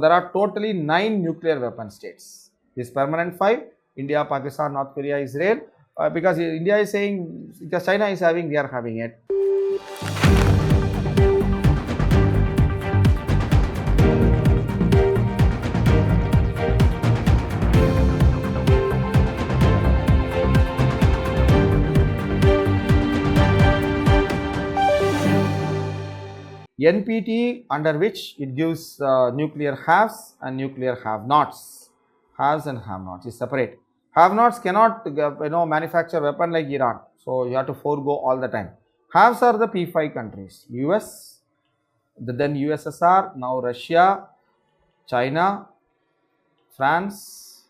There are totally 9 nuclear weapon states. This permanent 5, India, Pakistan, North Korea, Israel. Because India is saying, because China is having, we are having it. NPT, under which it gives nuclear haves and nuclear have-nots. Haves and have-nots is separate. Have-nots cannot manufacture weapon like Iran, so you have to forego all the time. Haves are the P5 countries: US, then USSR, now Russia, China, France,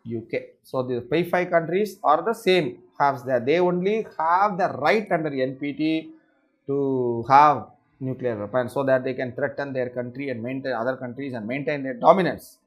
UK. So the P5 countries are the same haves there. They only have the right under NPT to have nuclear weapons so that they can threaten their country and maintain other countries and maintain their dominance.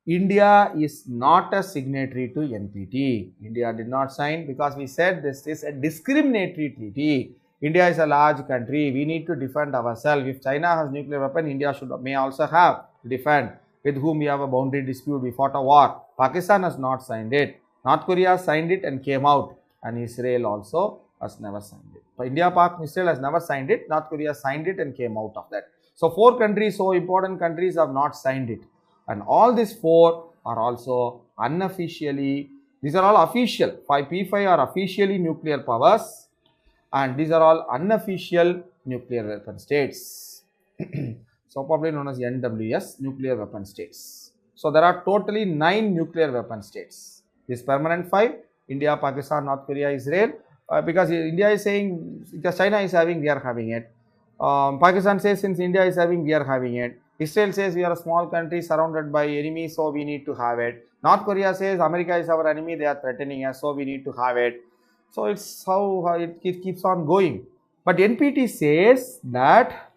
India is not a signatory to NPT. India did not sign because we said this is a discriminatory treaty. India is a large country. We need to defend ourselves. If China has nuclear weapon, India may also have to defend. With whom we have a boundary dispute, we fought a war. Pakistan has not signed it. North Korea signed it and came out, and Israel also has never signed it. So India, Pak, Israel has never signed it. North Korea signed it and came out of that. So 4 countries, so important countries, have not signed it. And all these 4 are also unofficially, these are all official. P5 are officially nuclear powers, and these are all unofficial nuclear weapon states. So probably known as NWS, nuclear weapon states. So there are totally 9 nuclear weapon states. This permanent 5, India, Pakistan, North Korea, Israel. Because India is saying, because China is having, we are having it. Pakistan says, since India is having, we are having it. Israel says, we are a small country surrounded by enemies, so we need to have it. North Korea says, America is our enemy, they are threatening us, so we need to have it. So it's how it keeps on going. But NPT says that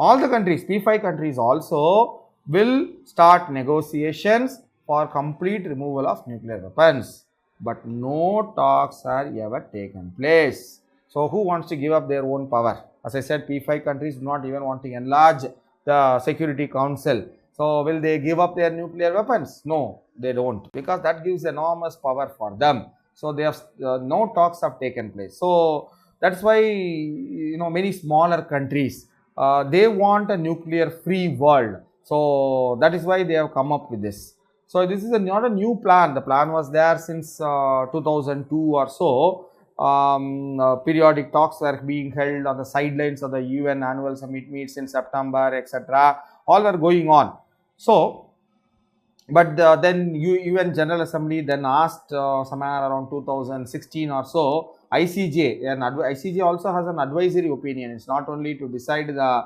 all the countries, P5 countries also, will start negotiations for complete removal of nuclear weapons. But no talks are ever taken place. So who wants to give up their own power? As I said, P5 countries do not even want to enlarge the Security Council. So will they give up their nuclear weapons? No, they don't, because that gives enormous power for them. So they have no talks have taken place. So that's why many smaller countries they want a nuclear free world. So that is why they have come up with this. So this is not a new plan. The plan was there since 2002 or so. Periodic talks were being held on the sidelines of the UN annual summit meets in September, etc. All were going on. So, but then UN General Assembly then asked somewhere around 2016 or so, ICJ, and ICJ also has an advisory opinion. It's not only to decide the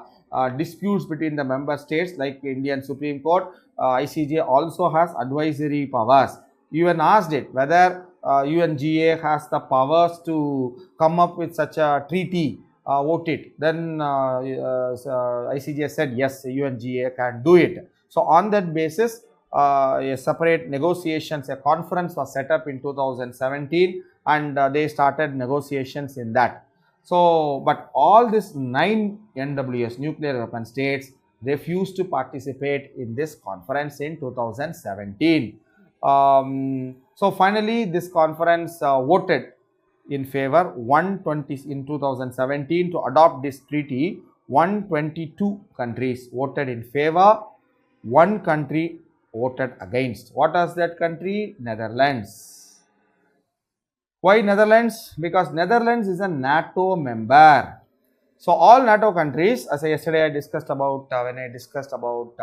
disputes between the member states like Indian Supreme Court. ICJ also has advisory powers. UN asked it whether UNGA has the powers to come up with such a treaty, vote it. Then ICJ said yes, UNGA can do it. So on that basis, a separate negotiations, a conference was set up in 2017, and they started negotiations in that. So, but all these 9 NWS, nuclear weapon states, refused to participate in this conference in 2017. So finally, this conference voted in favor 120 in 2017 to adopt this treaty. 122 countries voted in favor, 1 country voted against. What was that country? Netherlands. Why Netherlands? Because Netherlands is a NATO member. So all NATO countries, as yesterday I discussed about, when I discussed about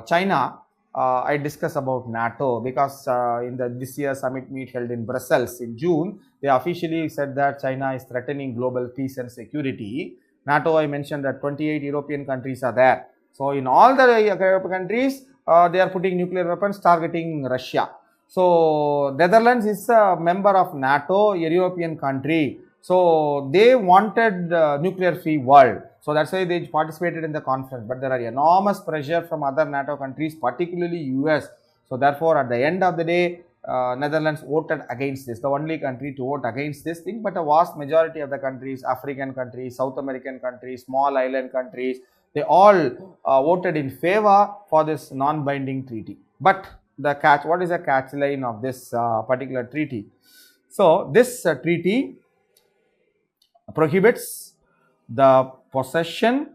China, I discussed about NATO, because in this year's summit meet held in Brussels in June, they officially said that China is threatening global peace and security. NATO, I mentioned that 28 European countries are there. So in all the European countries, they are putting nuclear weapons targeting Russia. So Netherlands is a member of NATO, a European country. So they wanted nuclear free world. So that's why they participated in the conference. But there are enormous pressure from other NATO countries, particularly US. So therefore, at the end of the day, Netherlands voted against this, the only country to vote against this thing. But a vast majority of the countries, African countries, South American countries, small island countries, They all voted in favor for this non-binding treaty. But the catch, what is the catch line of this particular treaty? So, this treaty prohibits the possession,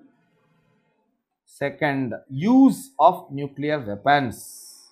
second, use of nuclear weapons.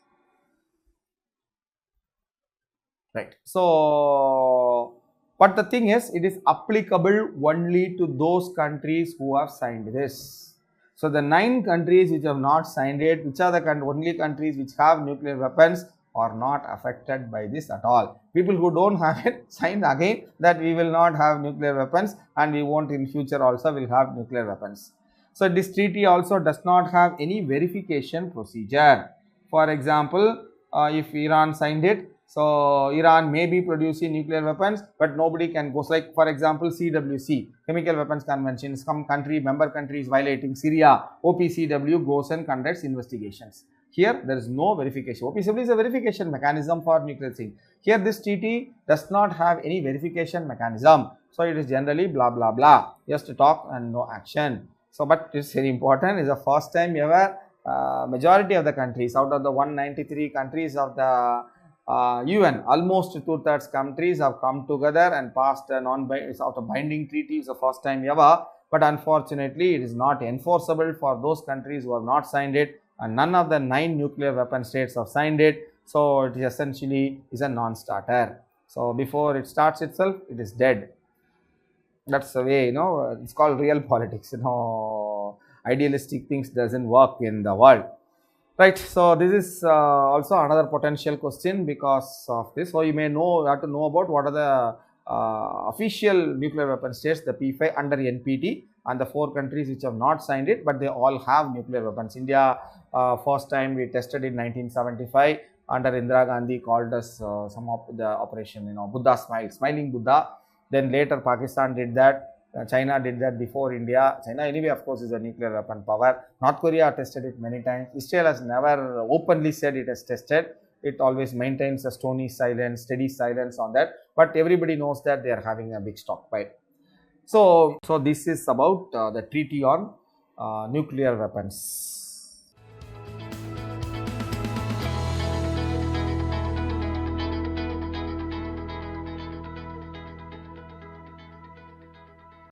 Right. So, but the thing is, it is applicable only to those countries who have signed this. So, the 9 countries which have not signed it, which are the only countries which have nuclear weapons, are not affected by this at all. People who don't have it signed again that we will not have nuclear weapons and we won't in future also will have nuclear weapons. So, this treaty also does not have any verification procedure. For example, if Iran signed it, so Iran may be producing nuclear weapons, but nobody can go. So like for example, CWC, Chemical Weapons Convention, some country, member countries violating Syria, OPCW goes and conducts investigations. Here there is no verification. OPCW is a verification mechanism for nuclear thing. Here this treaty does not have any verification mechanism. So it is generally blah blah blah, just talk and no action. So but it is very important, it is the first time ever majority of the countries, out of the 193 countries of the UN, almost 2/3 countries have come together and passed a binding treaty. It's the first time ever, but unfortunately it is not enforceable for those countries who have not signed it, and none of the 9 nuclear weapon states have signed it. So it is essentially is a non-starter. So before it starts itself, it is dead. That's the way, it's called real politics. Idealistic things doesn't work in the world. Right, so this is also another potential question because of this. So you may know, you have to know about what are the official nuclear weapon states, the P5 under NPT, and the 4 countries which have not signed it, but they all have nuclear weapons. India, first time we tested in 1975 under Indira Gandhi, called us some of the operation, Buddha Smile, Smiling Buddha. Then later Pakistan did that. China did that before India. China anyway of course is a nuclear weapon power. North Korea tested it many times. Israel has never openly said it has tested. It always maintains a stony silence, steady silence on that. But everybody knows that they are having a big stockpile. So this is about the treaty on nuclear weapons.